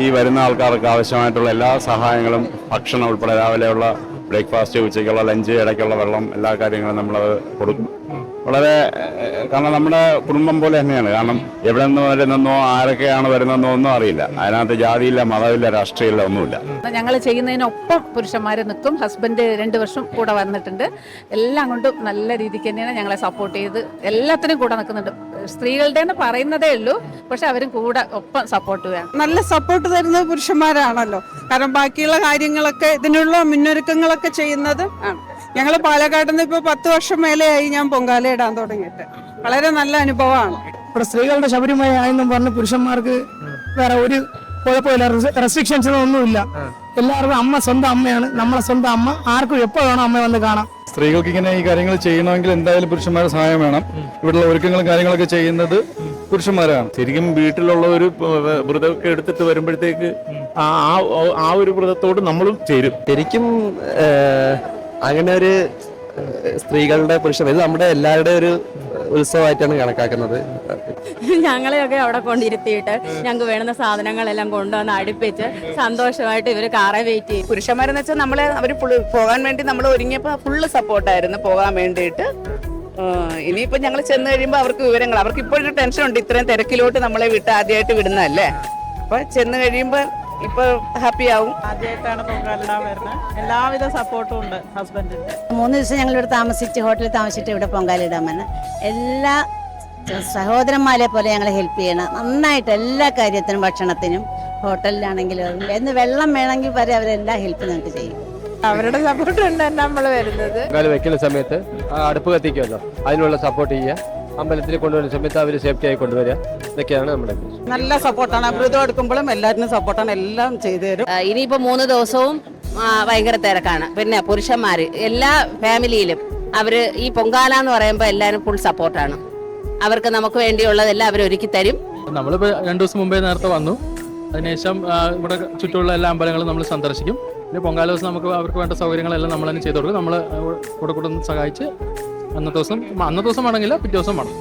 ഈ വരുന്ന ആൾക്കാർക്ക് ആവശ്യമായിട്ടുള്ള എല്ലാ സഹായങ്ങളും ഭക്ഷണം ഉൾപ്പെടെ രാവിലെയുള്ള ബ്രേക്ക്ഫാസ്റ്റ്, ഉച്ചയ്ക്കുള്ള ലഞ്ച്, ഇടയ്ക്കുള്ള വെള്ളം, എല്ലാ കാര്യങ്ങളും നമ്മളത് കൊടുക്കും. വളരെ കാരണം നമ്മുടെ കുടുംബം പോലെ തന്നെയാണ്. കാരണം എവിടെ നിന്ന് വരുന്നെന്നോ ആരൊക്കെയാണ് വരുന്നതെന്നോ ഒന്നും അറിയില്ല. അതിനകത്ത് ജാതിയില്ല, മതമില്ല, രാഷ്ട്രീയമില്ല, ഒന്നുമില്ല. ഞങ്ങൾ ചെയ്യുന്നതിനൊപ്പം പുരുഷന്മാർ നിൽക്കും. ഹസ്ബൻഡ് 2 വർഷം കൂടെ വന്നിട്ടുണ്ട്. എല്ലാം കൊണ്ടും നല്ല രീതിക്ക് തന്നെയാണ് ഞങ്ങളെ സപ്പോർട്ട് ചെയ്ത് എല്ലാത്തിനും കൂടെ നിൽക്കുന്നുണ്ട്. സ്ത്രീകളുടെ എന്ന് പറയുന്നതേ ഉള്ളൂ, പക്ഷെ അവരും കൂടെ ഒപ്പം സപ്പോർട്ട് വേണം. നല്ല സപ്പോർട്ട് തരുന്നത് പുരുഷന്മാരാണല്ലോ. കാരണം ബാക്കിയുള്ള കാര്യങ്ങളൊക്കെ ഇതിനുള്ള മുന്നൊരുക്കങ്ങളൊക്കെ ചെയ്യുന്നത് ആണ്. ഞങ്ങൾ പാലക്കാട് നിന്ന് ഇപ്പോൾ 10 വർഷം മേലെയായി ഞാൻ പൊങ്കാല ഇടാൻ തുടങ്ങിയിട്ട്. വളരെ നല്ല അനുഭവമാണ്. ഇവിടെ സ്ത്രീകളുടെ ശബരിമല ആയെന്നും പറഞ്ഞ് പുരുഷന്മാർക്ക് വേറെ ഒരു കുഴപ്പമില്ല, റെസ്ട്രിക്ഷൻസ് ഒന്നുമില്ല. എല്ലാവർക്കും അമ്മ സ്വന്തം അമ്മയാണ്, നമ്മളെ സ്വന്തം അമ്മ. ആർക്കും എപ്പോൾ വേണം അമ്മ വന്ന് കാണാം. സ്ത്രീകൾക്ക് ഇങ്ങനെ ഈ കാര്യങ്ങൾ ചെയ്യണമെങ്കിൽ എന്തായാലും പുരുഷന്മാരുടെ സഹായം വേണം. ഇവിടെയുള്ള ഒരുക്കങ്ങളും കാര്യങ്ങളൊക്കെ ചെയ്യുന്നത് പുരുഷന്മാരാണ്. ശരിക്കും വീട്ടിലുള്ള ഒരു വ്രതമൊക്കെ എടുത്തിട്ട് വരുമ്പോഴത്തേക്ക് ആ ഒരു വ്രതത്തോട് നമ്മളും ചേരും. ശരിക്കും അങ്ങനെ ഒരു സ്ത്രീകളുടെ പുരുഷൻ ഇത് നമ്മുടെ എല്ലാവരുടെ ഒരു ഉത്സവമായിട്ടാണ് കണക്കാക്കുന്നത്. ഞങ്ങളെയൊക്കെ അവിടെ കൊണ്ടിരുത്തിയിട്ട് ഞങ്ങൾക്ക് വേണ്ടുന്ന സാധനങ്ങളെല്ലാം കൊണ്ടുവന്ന് അടുപ്പിച്ച് സന്തോഷമായിട്ട് ഇവർ കാറെ വെയിറ്റ് ചെയ്യും. പുരുഷന്മാരെന്ന് വെച്ചാൽ നമ്മളെ അവർ പോകാൻ വേണ്ടി നമ്മൾ ഒരുങ്ങിയപ്പോൾ ഫുള്ള് സപ്പോർട്ടായിരുന്നു പോകാൻ വേണ്ടിയിട്ട്. ഇനിയിപ്പോൾ ഞങ്ങൾ ചെന്ന് കഴിയുമ്പോൾ അവർക്ക് വിവരങ്ങൾ, അവർക്ക് ഇപ്പോഴൊരു ടെൻഷനുണ്ട്. ഇത്രയും തിരക്കിലോട്ട് നമ്മളെ വിട്ട് ആദ്യമായിട്ട് വിടുന്നതല്ലേ. അപ്പോൾ ചെന്ന് കഴിയുമ്പോൾ ഇപ്പോൾ ഹാപ്പി ആവും. ആദ്യമായിട്ടാണ് പൊങ്കാലിടാൻ വരുന്നത്. എല്ലാവിധ സപ്പോർട്ടും ഉണ്ട് ഹസ്ബൻഡിന്റെ. 3 ദിവസം ഞങ്ങളിവിടെ താമസിച്ച് ഹോട്ടലിൽ താമസിച്ചിട്ട് ഇവിടെ പൊങ്കാലിടാൻ വന്ന് എല്ലാ സഹോദരന്മാരെ പോലെ ഞങ്ങളെ ഹെൽപ്പ് ചെയ്യണം നന്നായിട്ട്. എല്ലാ കാര്യത്തിനും, ഭക്ഷണത്തിനും, ഹോട്ടലിലാണെങ്കിലും എന്ന് വെള്ളം വേണമെങ്കിൽ വരെ അവരെല്ലാ ഹെൽപ്പ് ഞങ്ങൾക്ക് ചെയ്യും. അവരുടെ സപ്പോർട്ട് ഉണ്ട് നമ്മൾ വരുന്നത്. പൊങ്കാല വെക്കുന്ന സമയത്ത് അടുപ്പ് കത്തിക്കുമല്ലോ, അതിനുള്ള സപ്പോർട്ട് ചെയ്യുക. അമ്പലത്തിൽ കൊണ്ടുവരുന്ന സമയത്ത് അവർ സേഫ്റ്റി ആയി കൊണ്ടുവരിക. ഇതൊക്കെയാണ് നമ്മുടെ നല്ല സപ്പോർട്ടാണ്. വ്രതം എടുക്കുമ്പോഴും എല്ലാവരും സപ്പോർട്ടാണ്, എല്ലാം ചെയ്തു തരും. ഇനിയിപ്പോ 3 ദിവസവും ഭയങ്കര തിരക്കാണ്. പിന്നെ പുരുഷന്മാര് എല്ലാ ഫാമിലിയിലും അവര് ഈ പൊങ്കാല എന്ന് പറയുമ്പോൾ എല്ലാവരും ഫുൾ സപ്പോർട്ടാണ്. അവർക്ക് നമുക്ക് വേണ്ടിയുള്ളതെല്ലാം അവർ ഒരുക്കി തരും. നമ്മളിപ്പോ 2 ദിവസം മുമ്പേ നേരത്തെ വന്നു. അതിനുശേഷം ഇവിടെ ചുറ്റുമുള്ള എല്ലാ അമ്പലങ്ങളും നമ്മൾ സന്ദർശിക്കും. പിന്നെ പൊങ്കാല ദിവസം നമുക്ക് അവർക്ക് വേണ്ട സൗകര്യങ്ങളെല്ലാം നമ്മൾ തന്നെ ചെയ്തു കൊടുക്കും. നമ്മൾ കൂടെ കൂടെ സഹായിച്ച് അന്നത്തെ ദിവസം ആണെങ്കില്ല പിറ്റേ ദിവസം വേണം.